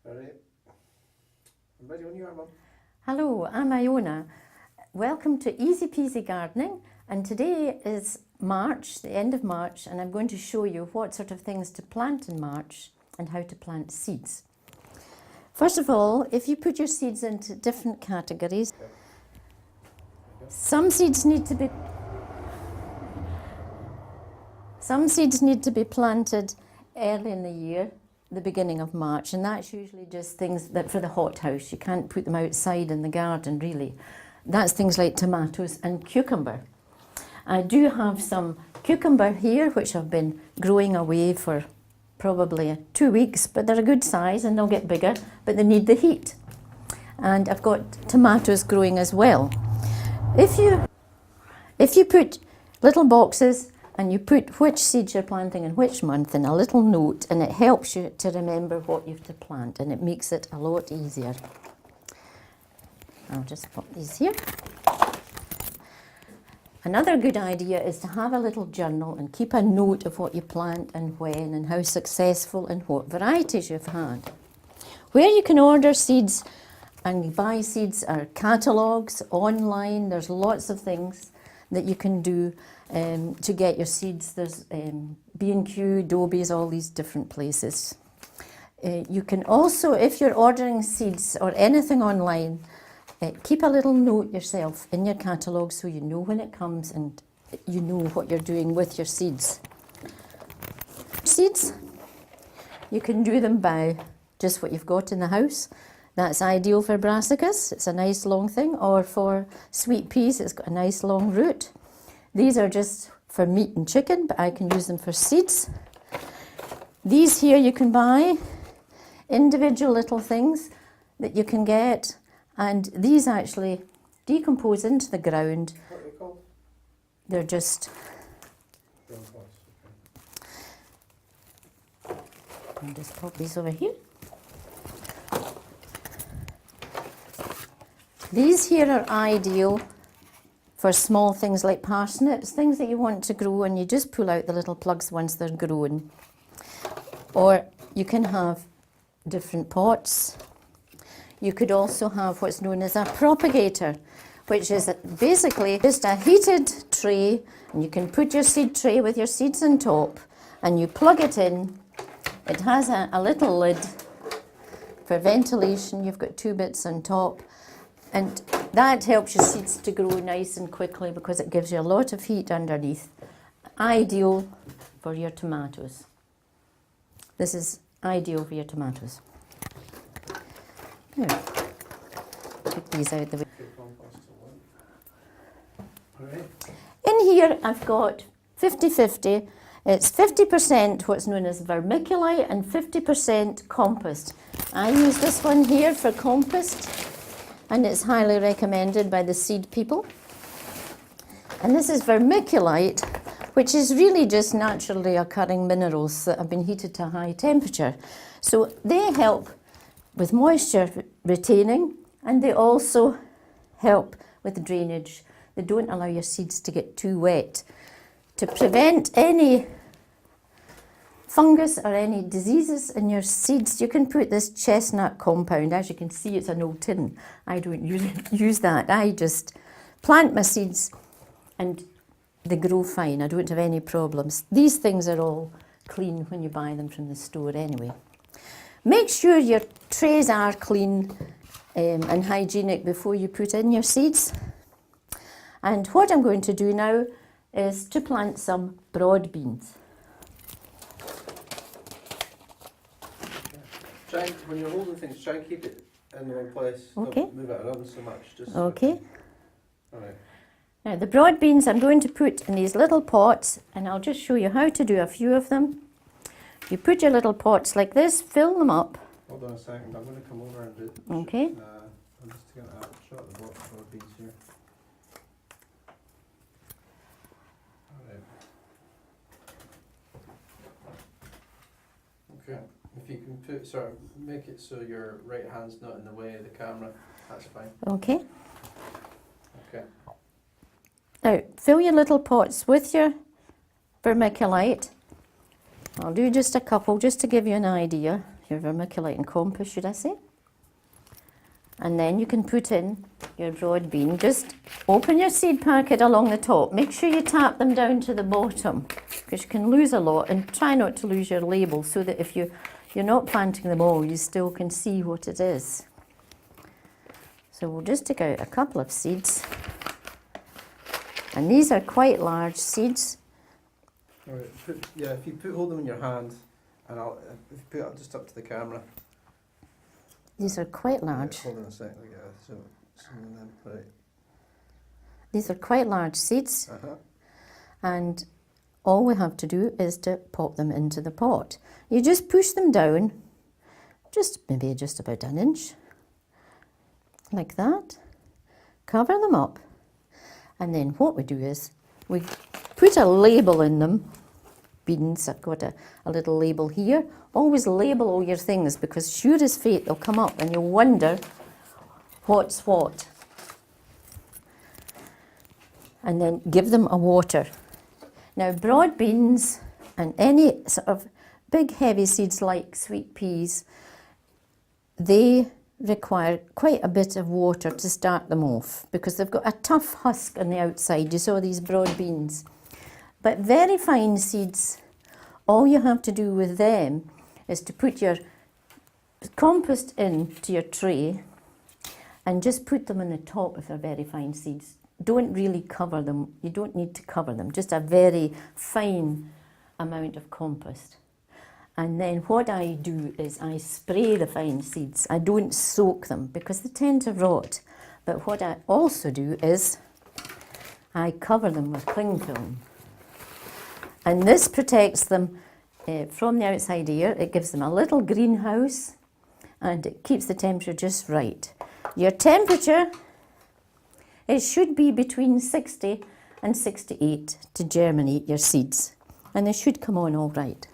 Alright. I'm ready when you are, Mum. Hello, I'm Iona. Welcome to Easy Peasy Gardening, and today is March, the end of March, and I'm going to show you what sort of things to plant in March and how to plant seeds. First of all, if you put your seeds into different categories, some seeds need to be planted early in the year, the beginning of March, and that's usually just things that for the hothouse. You can't put them outside in the garden really. That's things like tomatoes and cucumber. I do have some cucumber here which I've been growing away for probably 2 weeks, but they're a good size and they'll get bigger, but they need the heat. And I've got tomatoes growing as well. If you put little boxes and you put which seeds you're planting in which month and a little note, and it helps you to remember what you have to plant, and it makes it a lot easier. I'll just put these here. Another good idea is to have a little journal and keep a note of what you plant and when and how successful and what varieties you've had. Where you can order seeds and buy seeds are catalogues, online. There's lots of things that you can do to get your seeds. There's B&Q, Dobie's, all these different places. You can also, if you're ordering seeds or anything online, keep a little note yourself in your catalogue so you know when it comes and you know what you're doing with your seeds. Seeds, you can do them by just what you've got in the house. That's ideal for brassicas, it's a nice long thing, or for sweet peas, it's got a nice long root. These are just for meat and chicken, but I can use them for seeds. These here you can buy, individual little things that you can get, and these actually decompose into the ground. What are they called? They're just... I'll just pop these over here. These here are ideal for small things like parsnips, things that you want to grow, and you just pull out the little plugs once they're grown. Or you can have different pots. You could also have what's known as a propagator, which is basically just a heated tray, and you can put your seed tray with your seeds on top, and you plug it in. It has a little lid for ventilation. You've got 2 bits on top. And that helps your seeds to grow nice and quickly because it gives you a lot of heat underneath. Ideal for your tomatoes. This is ideal for your tomatoes. Now, put these out the way. In here I've got 50-50. It's 50% what's known as vermiculite and 50% compost. I use this one here for compost, and it's highly recommended by the seed people. And this is vermiculite, which is really just naturally occurring minerals that have been heated to high temperature. So they help with moisture retaining, and they also help with drainage. They don't allow your seeds to get too wet. To prevent any fungus or any diseases in your seeds, you can put this chestnut compound. As you can see, it's an old tin. I don't use that. I just plant my seeds and they grow fine. I don't have any problems. These things are all clean when you buy them from the store anyway. Make sure your trays are clean and hygienic before you put in your seeds. And what I'm going to do now is to plant some broad beans. When you're holding things, try and keep it in one place. Okay. Don't move it around so much. Just okay. Alright. Now the broad beans I'm going to put in these little pots, and I'll just show you how to do a few of them. You put your little pots like this, fill them up. Hold on a second, I'm going to come over and do it. Okay. I'm just going to shot the broad beans here. Alright. Okay. If you can make it so your right hand's not in the way of the camera, that's fine. Okay. Okay. Now, fill your little pots with your vermiculite. I'll do just a couple just to give you an idea. your vermiculite and compost, should I say. And then you can put in your broad bean. Just open your seed packet along the top. Make sure you tap them down to the bottom, because you can lose a lot, and try not to lose your label, so that if you're not planting them all, you still can see what it is. So we'll just take out a couple of seeds. And these are quite large seeds. All right, if you hold them in your hand, and if you put it just up to the camera. These are quite large. Hold on a second, so then put it. These are quite large seeds. Uh-huh. And all we have to do is to pop them into the pot. You just push them down, maybe just about an inch, like that. Cover them up. And then what we do is we put a label in them. Beans, I've got a little label here. Always label all your things, because sure as fate they'll come up and you'll wonder what's what. And then give them a water. Now broad beans and any sort of big heavy seeds like sweet peas, they require quite a bit of water to start them off, because they've got a tough husk on the outside. You saw these broad beans. But very fine seeds, all you have to do with them is to put your compost into your tray and just put them on the top of their very fine seeds. Don't really cover them. You don't need to cover them. Just a very fine amount of compost. And then what I do is I spray the fine seeds. I don't soak them because they tend to rot. But what I also do is I cover them with cling film. And this protects them from the outside air. It gives them a little greenhouse and it keeps the temperature just right. Your temperature, it should be between 60 and 68 to germinate your seeds. And they should come on all right.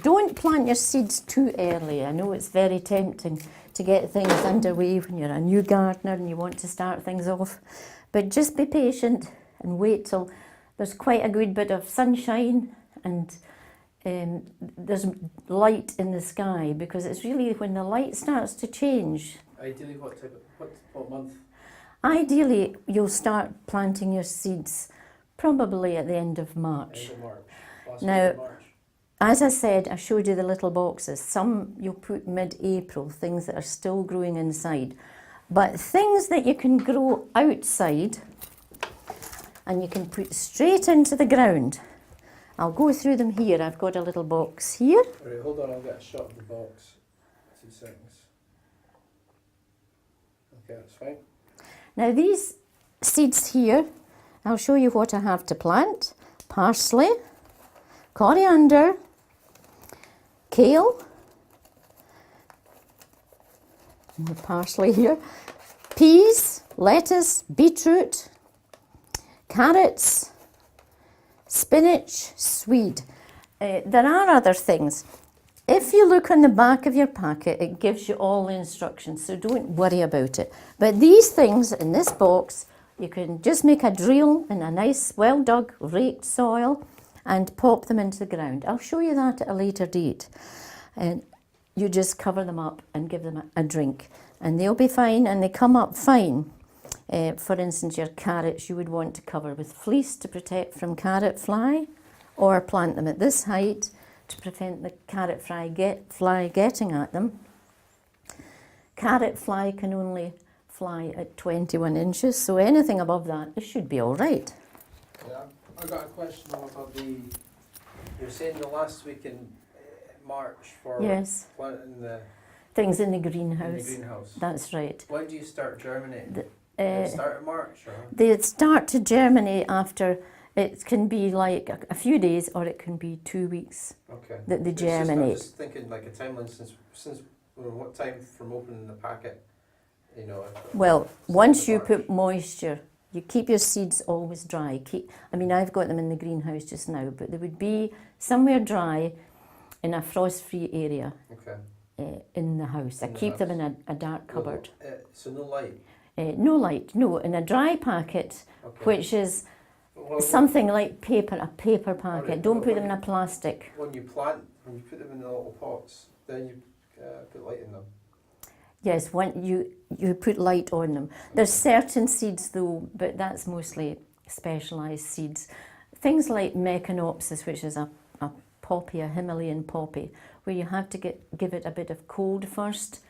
Don't plant your seeds too early. I know it's very tempting to get things underway when you're a new gardener and you want to start things off. But just be patient and wait till there's quite a good bit of sunshine and there's light in the sky, because it's really when the light starts to change. Ideally, what month? Ideally, you'll start planting your seeds probably at the end of March. End of March. Last Now, week of March. As I said, I showed you the little boxes. Some you'll put mid-April, things that are still growing inside. But things that you can grow outside and you can put straight into the ground. I'll go through them here. I've got a little box here. All right, hold on, I'll get a shot of the box. 2 seconds. Okay, that's fine. Now these seeds here, I'll show you what I have to plant. Parsley, coriander, kale, more parsley here, peas, lettuce, beetroot, carrots, spinach, swede. There are other things. If you look on the back of your packet, it gives you all the instructions, so don't worry about it. But these things in this box, you can just make a drill in a nice, well-dug, raked soil and pop them into the ground. I'll show you that at a later date. And you just cover them up and give them a drink. And they'll be fine, and they come up fine. For instance, your carrots you would want to cover with fleece to protect from carrot fly, or plant them at this height to prevent the carrot fly getting at them. Carrot fly can only fly at 21 inches, so anything above that, it should be all right. Yeah, I got a question about you were saying the last week in March for Yes. planting the Things in the greenhouse. greenhouse. That's right. When do you start germinating? Did Uh, it start in March? Or? They start to germinate after, it can be like a few days or it can be 2 weeks Okay. that they I'm germinate. just thinking like a timeline since what time from opening the packet, you know. Well, since once you March. put moisture, you keep your seeds always dry. I mean, I've got them in the greenhouse just now, but they would be somewhere dry in a frost-free area Okay. in the house. I In the keep them house. in a dark cupboard. So no light. No light, no, in a dry packet, Okay. which is Well, something like paper, a paper packet. Alright, Don't put well, them in a plastic. when you plant, when you put them in the little pots, then you put light in them. Yes, when you put light on them. There's certain seeds though, but that's mostly specialised seeds. Things like Mechanopsis, which is a poppy, a Himalayan poppy, where you have to give it a bit of cold first.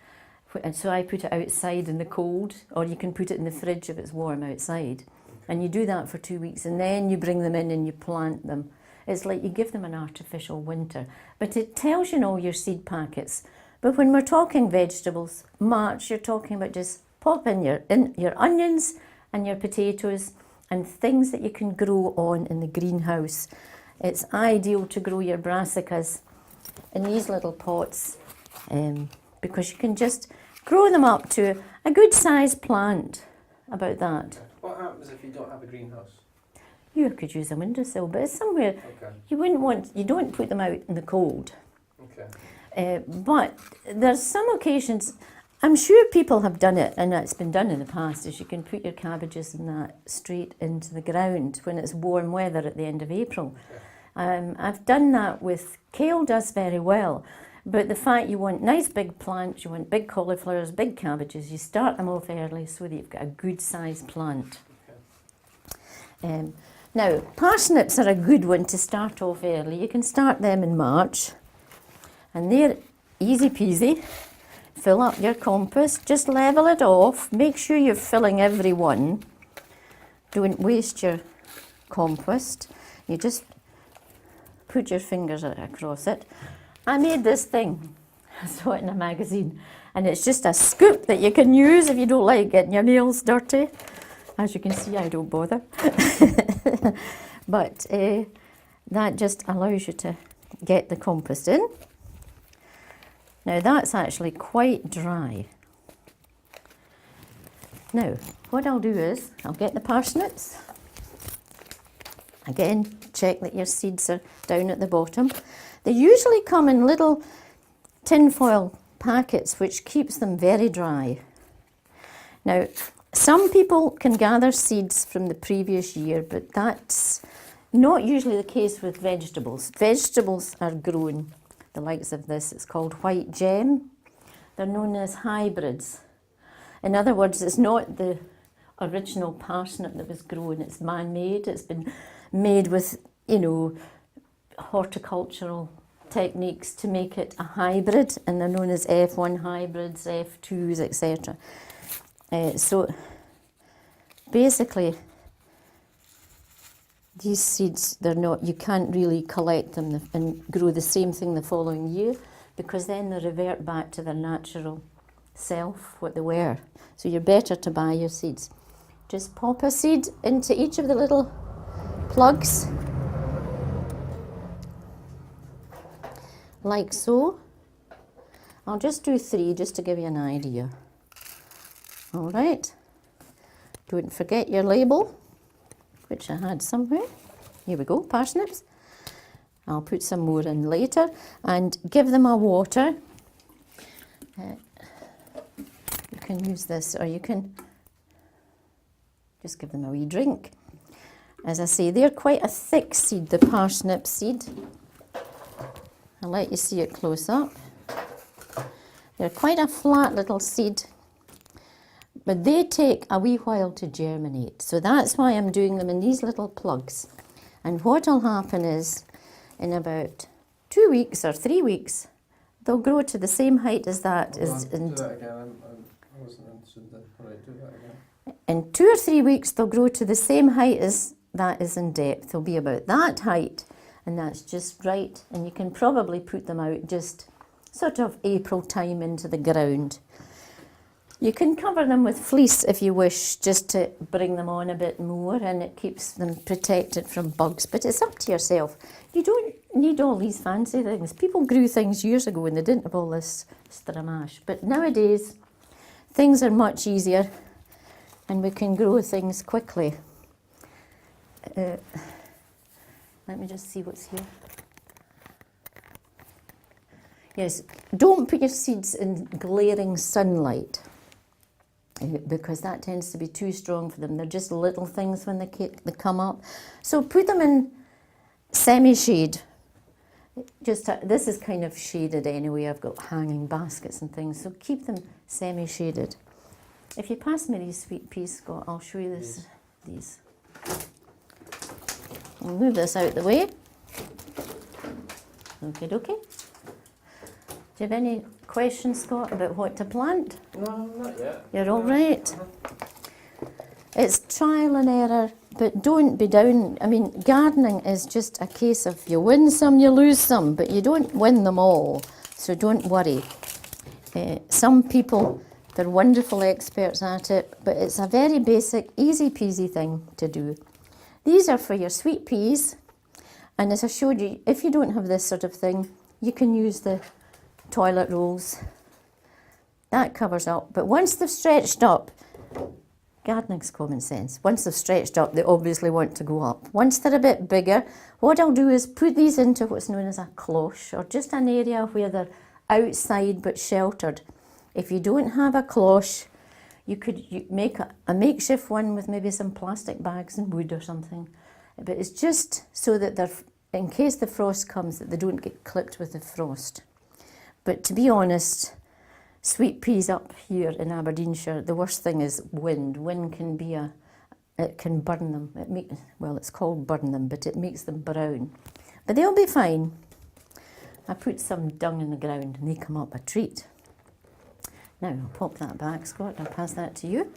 And so I put it outside in the cold, or you can put it in the fridge if it's warm outside. And you do that for 2 weeks, and then you bring them in and you plant them. It's like you give them an artificial winter. But it tells you in all your seed packets. But when we're talking vegetables, March, you're talking about just pop in your onions and your potatoes and things that you can grow on in the greenhouse. It's ideal to grow your brassicas in these little pots because you can just grow them up to a good sized plant, about that. What happens if you don't have a greenhouse? You could use a windowsill, but it's somewhere Okay. you don't put them out in the cold. Okay. But there's some occasions, I'm sure people have done it, and it's been done in the past, is you can put your cabbages and that straight into the ground when it's warm weather at the end of April. Okay. I've done that with kale, does very well. But the fact you want nice big plants, you want big cauliflowers, big cabbages, you start them off early so that you've got a good sized plant. Okay. Now, parsnips are a good one to start off early. You can start them in March, and they're easy peasy. Fill up your compost, just level it off, make sure you're filling every one. Don't waste your compost. You just put your fingers across it. I made this thing, I saw it in a magazine, and it's just a scoop that you can use if you don't like getting your nails dirty. As you can see, I don't bother. But that just allows you to get the compost in. Now that's actually quite dry. Now, what I'll do is, I'll get the parsnips. Again, check that your seeds are down at the bottom. They usually come in little tinfoil packets, which keeps them very dry. Now, some people can gather seeds from the previous year, but that's not usually the case with vegetables. Vegetables are grown, the likes of this, it's called white gem. They're known as hybrids. In other words, it's not the original parsnip that was grown, it's man-made. It's been made with, horticultural techniques to make it a hybrid, and they're known as F1 hybrids, F2s, etc. So basically, these seeds, you can't really collect them and grow the same thing the following year, because then they revert back to their natural self, what they were. So you're better to buy your seeds. Just pop a seed into each of the little plugs, like so. I'll just do 3 just to give you an idea. All right. Don't forget your label, which I had somewhere. Here we go, parsnips. I'll put some more in later and give them a water. You can use this, or you can just give them a wee drink. As I say, they're quite a thick seed, the parsnip seed. I'll let you see it close up. They're quite a flat little seed, but they take a wee while to germinate. So that's why I'm doing them in these little plugs. And what'll happen is, in about 2 weeks or 3 weeks, they'll grow to the same height as that. Do that again. I wasn't interested in that. All right, do that again. In 2 or 3 weeks, they'll grow to the same height as that is in depth. They'll be about that height, and that's just right. And you can probably put them out just sort of April time into the ground. You can cover them with fleece if you wish, just to bring them on a bit more, and it keeps them protected from bugs. But it's up to yourself. You don't need all these fancy things. People grew things years ago and they didn't have all this stramash. But nowadays, things are much easier, and we can grow things quickly. Let me just see what's here. Yes, don't put your seeds in glaring sunlight. because that tends to be too strong for them. They're just little things when they come up. So put them in semi-shade. This is kind of shaded anyway. I've got hanging baskets and things, so keep them semi-shaded. If you pass me these sweet peas, Scott, I'll show you these. I'll move this out the way. Okay, okay. Do you have any questions, Scott, about what to plant? No, not yet. You're all right. It's trial and error, but don't be down. I mean, gardening is just a case of you win some, you lose some, but you don't win them all, so don't worry. Some people, they're wonderful experts at it, but it's a very basic, easy peasy thing to do. These are for your sweet peas, and as I showed you, if you don't have this sort of thing, you can use the toilet rolls. That covers up, but once they've stretched up, gardening's common sense. Once they've stretched up, they obviously want to go up. Once they're a bit bigger, what I'll do is put these into what's known as a cloche, or just an area where they're outside but sheltered. If you don't have a cloche, you could make a makeshift one with maybe some plastic bags and wood or something. But it's just so that they're, in case the frost comes, that they don't get clipped with the frost. But to be honest, sweet peas up here in Aberdeenshire, the worst thing is wind. Wind can be it can burn them. It's called burn them, but it makes them brown. But they'll be fine. I put some dung in the ground and they come up a treat. Now I'll pop that back, Scott, and I'll pass that to you.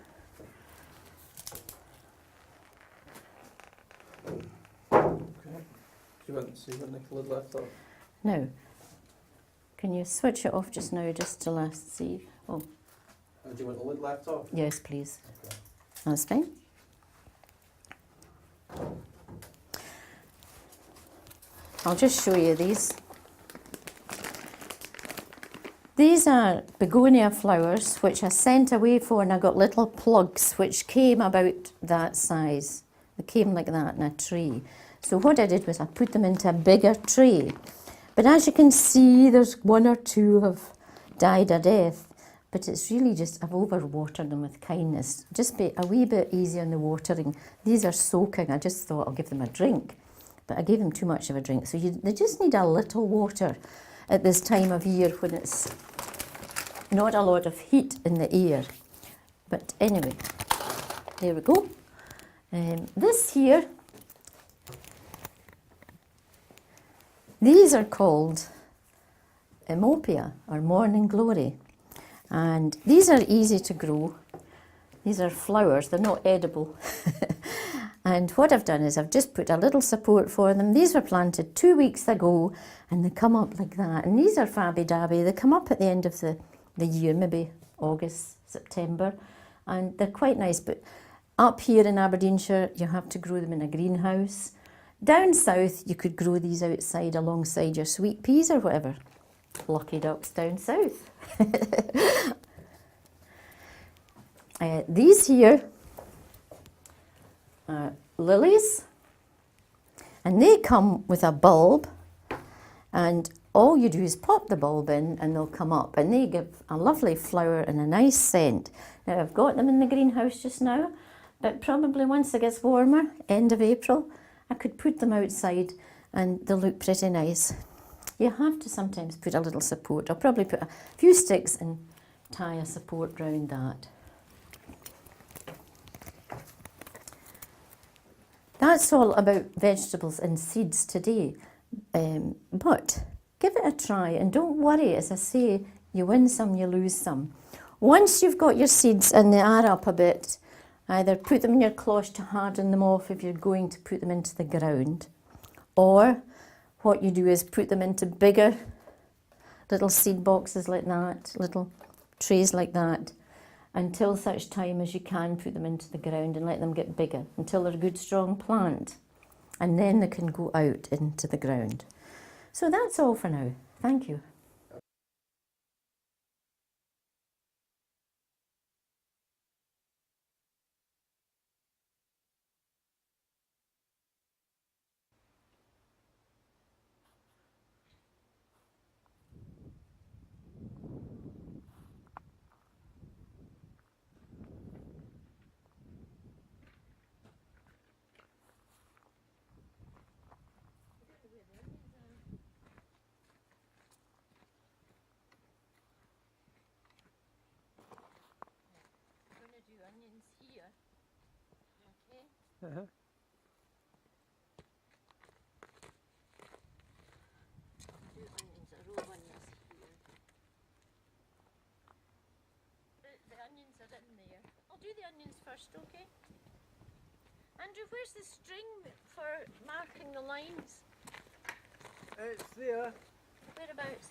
Okay. Do you want to see when the lid left off? Now, can you switch it off just now, just to last see? Oh, Do you want the lid left off? yes, please. Okay. That's fine. I'll just show you these. These are begonia flowers, which I sent away for, and I got little plugs which came about that size. They came like that in a tray. So what I did was I put them into a bigger tray. But as you can see, there's one or two have died a death. But it's really just, I've overwatered them with kindness. Just be a wee bit easy on the watering. These are soaking. I just thought I'll give them a drink. But I gave them too much of a drink. So they just need a little water at this time of year when it's not a lot of heat in the air. But anyway, there we go. This here, these are called Emopia, or Morning Glory. And these are easy to grow. These are flowers, they're not edible. And what I've done is I've just put a little support for them. These were planted 2 weeks ago and they come up like that. And these are Fabby Dabby. They come up at the end of the year, maybe August, September. And they're quite nice. But up here in Aberdeenshire, you have to grow them in a greenhouse. Down south, you could grow these outside alongside your sweet peas or whatever. Lucky ducks down south. These here are lilies, and they come with a bulb, and all you do is pop the bulb in and they'll come up, and they give a lovely flower and a nice scent. Now I've got them in the greenhouse just now, but probably once it gets warmer, end of April, I could put them outside and they'll look pretty nice. You have to sometimes put a little support. I'll probably put a few sticks and tie a support round that. That's all about vegetables and seeds today. But give it a try and don't worry, as I say, you win some, you lose some. Once you've got your seeds and they are up a bit, either put them in your cloche to harden them off if you're going to put them into the ground, or what you do is put them into bigger little seed boxes like that, little trays like that, until such time as you can put them into the ground and let them get bigger until they're a good strong plant, and then they can go out into the ground. So that's all for now. Thank you. Uh-huh. The onions are in there. I'll do the onions first, okay? Andrew, where's the string for marking the lines? It's there. Whereabouts?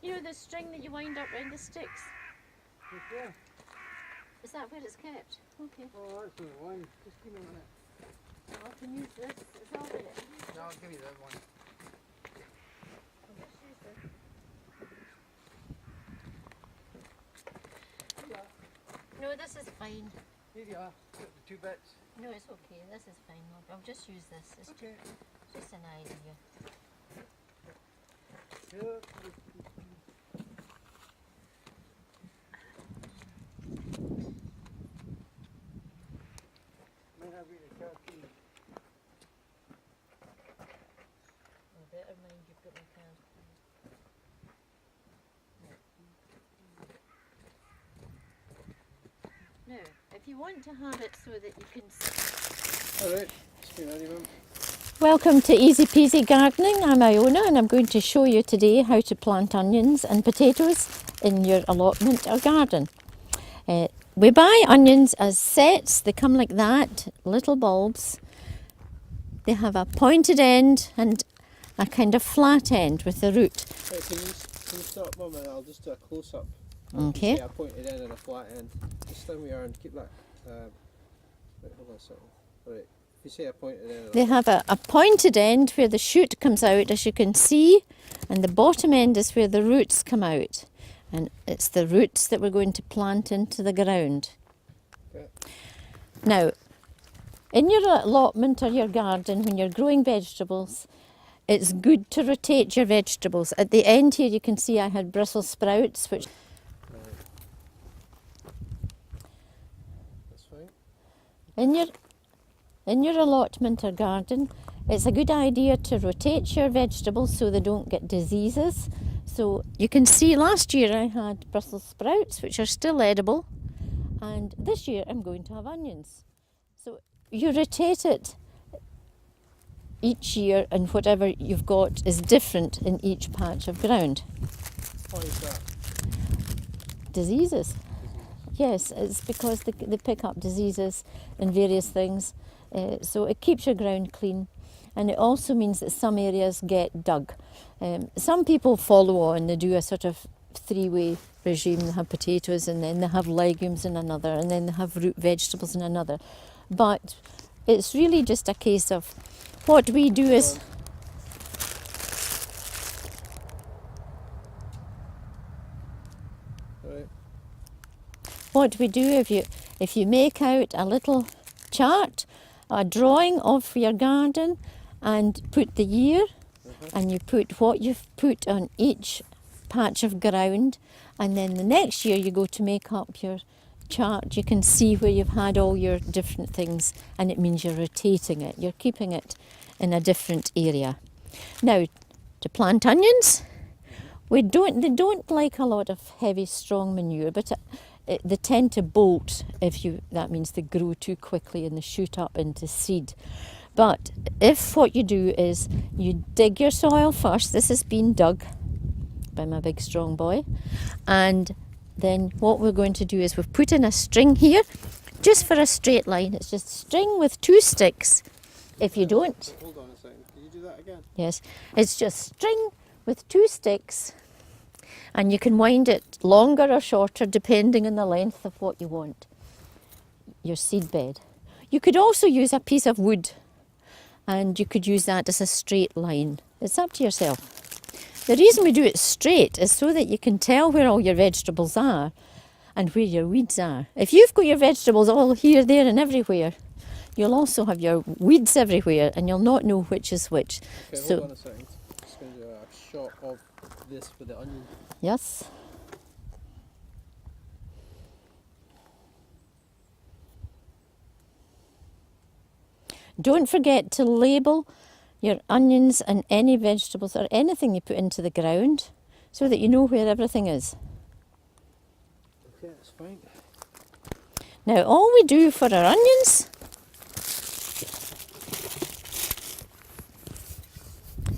You know the string that you wind up round the sticks? It's there. Is that where it's kept? Okay. Oh, that's the one. Just give me a minute. I can use this. It's all there. No, I'll give you that one. I'll just use this. Here you are. No, this is fine. Here you are. Got the 2 bits. No, it's okay. This is fine. I'll just use this. It's Okay. just an idea. Here. Might not be the turkey. I better mind you've got my card. Now, if you want to have it so that you can see. Alright, just be ready, mum. Welcome to Easy Peasy Gardening. I'm Iona and I'm going to show you today how to plant onions and potatoes in your allotment or garden. We buy onions as sets. They come like that, little bulbs. They have a pointed end and a kind of flat end with the root. Right, can you stop, mum, and I'll just do a close-up. Okay. A pointed end and a flat end. Just stand where you are and keep that. Right, hold on a second. Right, if you say a pointed end. They have a pointed end where the shoot comes out, as you can see, and the bottom end is where the roots come out. And it's the roots that we're going to plant into the ground. Okay. Now, in your allotment or your garden, when you're growing vegetables, it's good to rotate your vegetables. At the end here you can see I had Brussels sprouts, which That's fine. in your allotment or garden, it's a good idea to rotate your vegetables so they don't get diseases. So you can see last year I had Brussels sprouts, which are still edible, and this year I'm going to have onions. So you rotate it each year, and whatever you've got is different in each patch of ground. Why is that? Diseases. Yes, it's because they pick up diseases and various things. So it keeps your ground clean, and it also means that some areas get dug. Some people follow on, they do a sort of 3-way regime. They have potatoes and then they have legumes in another, and then they have root vegetables in another. But it's really just a case of what we do is Right. what we do if you make out a little chart, a drawing of your garden, and put the year, and you put what you've put on each patch of ground, and then the next year you go to make up your chart, you can see where you've had all your different things, and it means you're rotating it, you're keeping it in a different area. Now, to plant onions, they don't like a lot of heavy, strong manure, but they tend to bolt that means they grow too quickly and they shoot up into seed. But if what you do is you dig your soil first, this has been dug by my big strong boy, and then what we're going to do is we've put in a string here, just for a straight line. It's just string with 2 sticks. If you don't, Hold on a second. Can you do that again? yes, it's just string with 2 sticks, and you can wind it longer or shorter depending on the length of what you want, your seed bed. You could also use a piece of wood, and you could use that as a straight line. It's up to yourself. The reason we do it straight is so that you can tell where all your vegetables are and where your weeds are. If you've got your vegetables all here, there and everywhere, you'll also have your weeds everywhere and you'll not know which is which. Okay, So, hold on a second. Just going to do a shot of this with the onion. yes. Don't forget to label your onions and any vegetables or anything you put into the ground so that you know where everything is. Okay, that's fine. Now all we do for our onions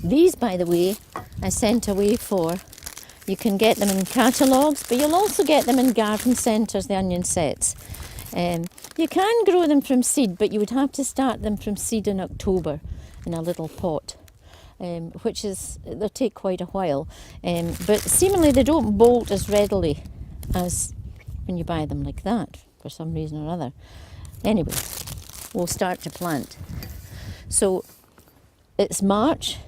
These, by the way, I sent away for. You can get them in catalogues, but you'll also get them in garden centres, the onion sets. You can grow them from seed, but you would have to start them from seed in October in a little pot, they'll take quite a while. But seemingly they don't bolt as readily as when you buy them like that, for some reason or other. Anyway, we'll start to plant. So it's March,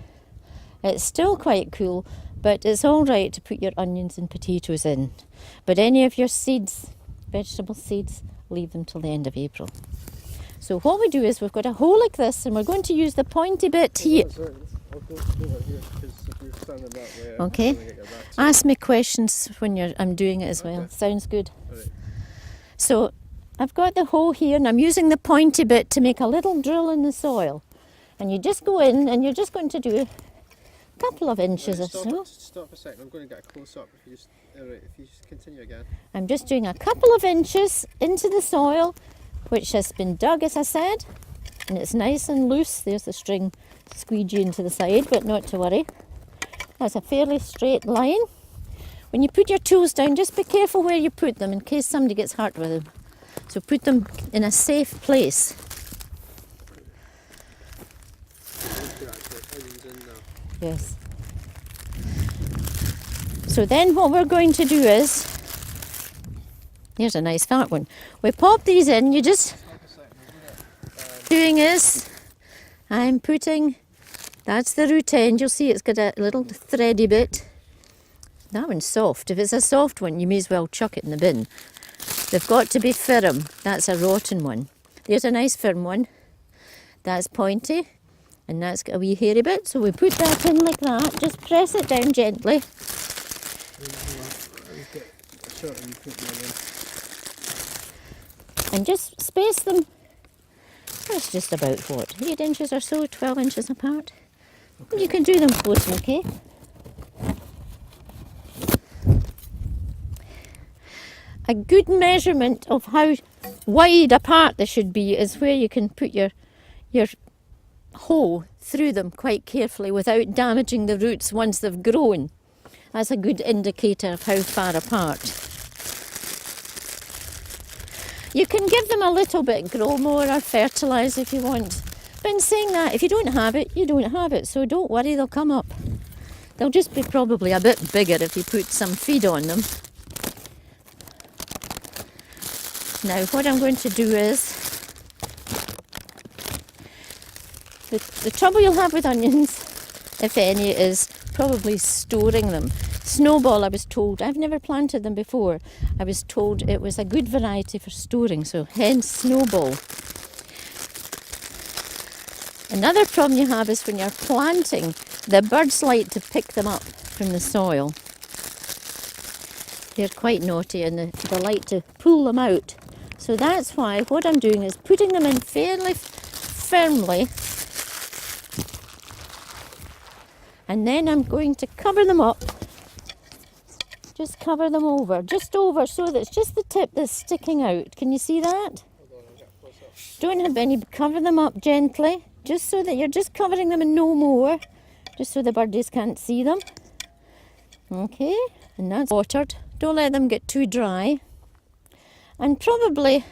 it's still quite cool, but it's all right to put your onions and potatoes in. But any of your seeds, vegetable seeds, leave them till the end of April. So what we do is we've got a hole like this, and we're going to use the pointy bit here. I'll go over here because if you're standing that way, Okay. I'm gonna get your back. Ask me questions when I'm doing it as well. Okay. Sounds good. Alright. So I've got the hole here, and I'm using the pointy bit to make a little drill in the soil. And you just go in, and you're just going to do a couple of inches or so. Stop a second. I'm going to get a close up. If you just continue again. I'm just doing a couple of inches into the soil, which has been dug, as I said, and it's nice and loose. There's the string squeegee into the side, but not to worry. That's a fairly straight line. When you put your tools down, just be careful where you put them in case somebody gets hurt with them. So put them in a safe place. Yes. So then what we're going to do is, here's a nice fat one. We pop these in, you just, doing is, I'm putting, that's the root end, you'll see it's got a little thready bit. That one's soft. If it's a soft one, you may as well chuck it in the bin. They've got to be firm. That's a rotten one. There's a nice firm one. That's pointy. And that's got a wee hairy bit, so we put that in like that. Just press it down gently. And just space them. That's just about what, 8 inches or so, 12 inches apart. Okay. You can do them close, okay? A good measurement of how wide apart they should be is where you can put your hole through them quite carefully without damaging the roots once they've grown. That's a good indicator of how far apart. You can give them a little bit grow more or fertilise if you want. But in saying that, if you don't have it, you don't have it. So don't worry, they'll come up. They'll just be probably a bit bigger if you put some feed on them. Now what I'm going to do is, the trouble you'll have with onions, if any, is probably storing them. Snowball, I was told, I've never planted them before, I was told it was a good variety for storing, so hence Snowball. Another problem you have is when you're planting, the birds like to pick them up from the soil. They're quite naughty and they like to pull them out. So that's why what I'm doing is putting them in fairly firmly, and then I'm going to cover them up. Just cover them over, just over, so that it's just the tip that's sticking out. Can you see that? Don't have any, cover them up gently, just so that you're just covering them and no more, just so the birdies can't see them. Okay, and that's watered. Don't let them get too dry. And probably,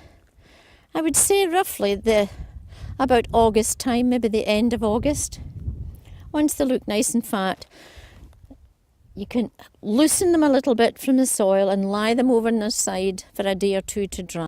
I would say roughly about August time, maybe the end of August. Once they look nice and fat, you can loosen them a little bit from the soil and lie them over on the side for a day or two to dry.